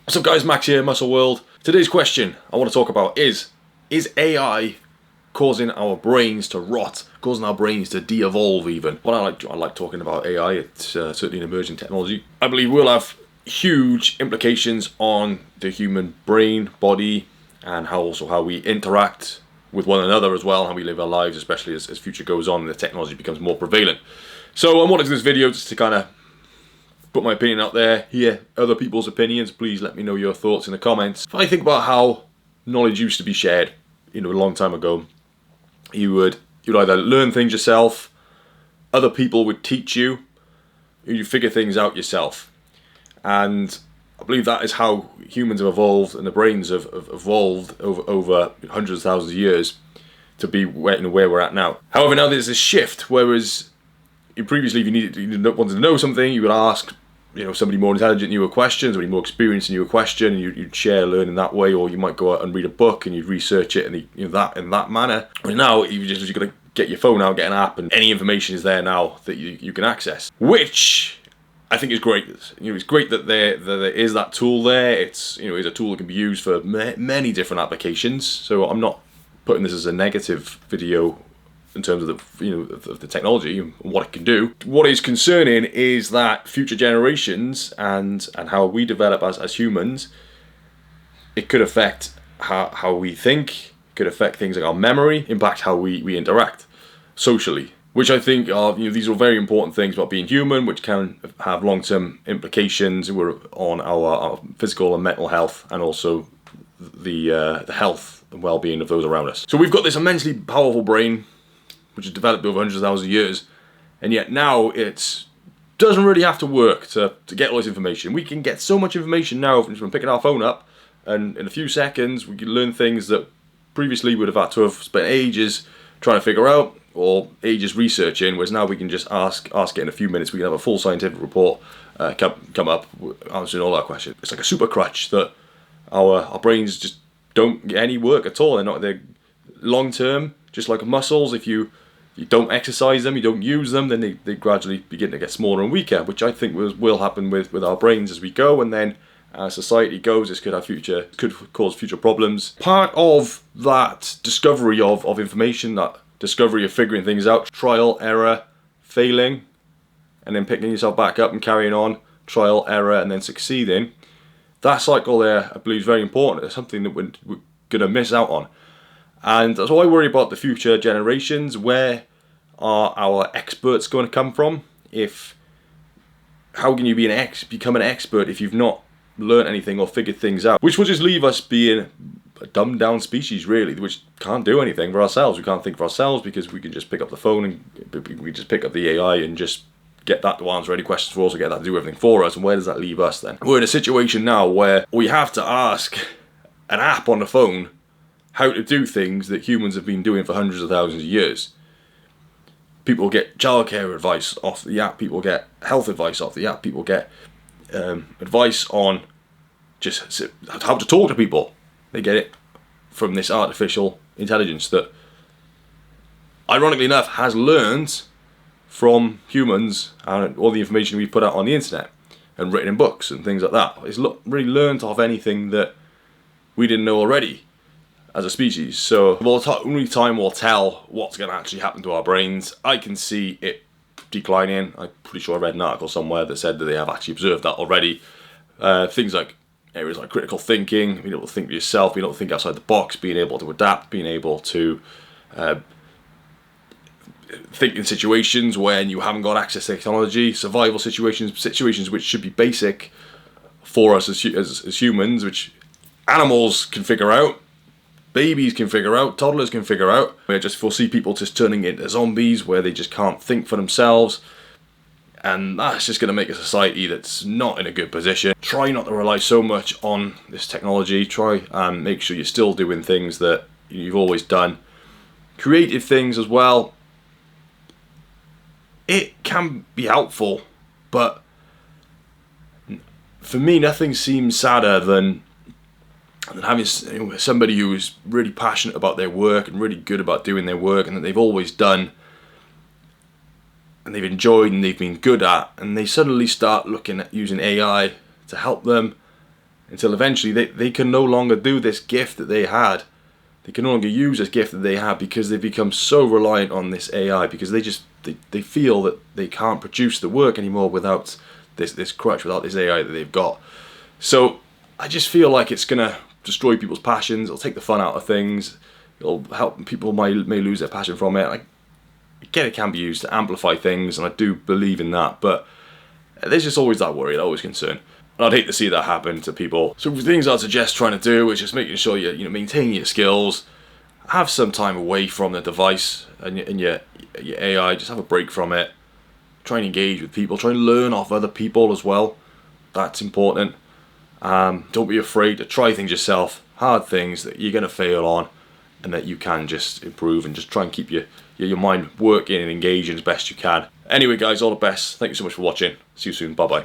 What's up guys, Max here, Muscle World. Today's question I want to talk about is AI causing our brains to rot, causing our brains to de-evolve even? Well, I like talking about AI, it's certainly an emerging technology. I believe will have huge implications on the human brain, body, and how we interact with one another as well, how we live our lives, especially as future goes on and the technology becomes more prevalent. So I wanted to do this video just to kind of put my opinion out there, hear other people's opinions. Please let me know your thoughts in the comments. If I think about how knowledge used to be shared, a long time ago, you'd either learn things yourself, other people would teach you, you figure things out yourself. And I believe that is how humans have evolved, and the brains have evolved over hundreds of thousands of years to be where we're at now. However, now there's this shift, whereas previously, if you wanted to know something, you would ask, somebody more intelligent you a question, somebody more experienced you a question, and you'd share learning that way, or you might go out and read a book and you'd research it in that manner. And now you've got to get your phone out, get an app, and any information is there now that you can access, which I think is great. It's great that there is that tool there. It's is a tool that can be used for many different applications. So I'm not putting this as a negative video in terms of the technology and what it can do. What is concerning is that future generations and how we develop as humans, it could affect how we think, it could affect things like our memory, impact how we interact socially, which I think are these are very important things about being human, which can have long-term implications on our physical and mental health, and also the health and well-being of those around us. So we've got this immensely powerful brain which has developed over hundreds of thousands of years, and yet now it doesn't really have to work to get all this information. We can get so much information now from picking our phone up, and in a few seconds we can learn things that previously would have had to have spent ages trying to figure out, or ages researching, whereas now we can just ask it in a few minutes. We can have a full scientific report come up answering all our questions. It's like a super crutch that our brains just don't get any work at all. They're long term, just like muscles. If you don't exercise them, you don't use them, then they gradually begin to get smaller and weaker, which I think will happen with our brains as we go, and then as society goes, this could cause future problems. Part of that discovery of information, that discovery of figuring things out, trial, error, failing, and then picking yourself back up and carrying on, trial, error, and then succeeding. That cycle there, I believe, is very important. It's something that we're going to miss out on. And so I worry about the future generations. Where are our experts going to come from? How can you become an expert if you've not learned anything or figured things out? Which will just leave us being a dumbed down species, really, which can't do anything for ourselves. We can't think for ourselves because we can just pick up the phone and we just pick up the AI and just get that to answer any questions for us, or get that to do everything for us. And where does that leave us then? We're in a situation now where we have to ask an app on the phone how to do things that humans have been doing for hundreds of thousands of years. People get childcare advice off the app, people get health advice off the app, people get advice on just how to talk to people. They get it from this artificial intelligence that, ironically enough, has learned from humans and all the information we put out on the internet and written in books and things like that. It's really learned off anything that we didn't know already as a species. So only time will tell what's going to actually happen to our brains. I can see it declining. I'm pretty sure I read an article somewhere that said that they have actually observed that already. Things like areas like critical thinking, being able to think for yourself, being able to think outside the box, being able to adapt, being able to think in situations when you haven't got access to technology, survival situations which should be basic for us as humans, which animals can figure out, babies can figure out, toddlers can figure out. I just foresee people just turning into zombies where they just can't think for themselves, and that's just going to make a society that's not in a good position. Try not to rely so much on this technology. Try and make sure you're still doing things that you've always done. Creative things as well. It can be helpful, but for me, nothing seems sadder than having somebody who is really passionate about their work and really good about doing their work, and that they've always done and they've enjoyed and they've been good at, and they suddenly start looking at using AI to help them, until eventually they can no longer do this gift that they had. They can no longer use this gift that they have because they've become so reliant on this AI, because they feel that they can't produce the work anymore without this crutch, without this AI that they've got. So I just feel like it's gonna destroy people's passions. It'll take the fun out of things. It'll help people may lose their passion from it. Again, it can be used to amplify things, and I do believe in that, but there's just always that worry, that always concern. And I'd hate to see that happen to people. So things I'd suggest trying to do is just making sure you maintain your skills, have some time away from the device and your AI, just have a break from it. Try and engage with people, try and learn off other people as well. That's important. Don't be afraid to try things yourself, hard things that you're going to fail on, and that you can just improve, and just try and keep your mind working and engaging as best you can. Anyway guys, all the best. Thank you so much for watching. See you soon. Bye bye.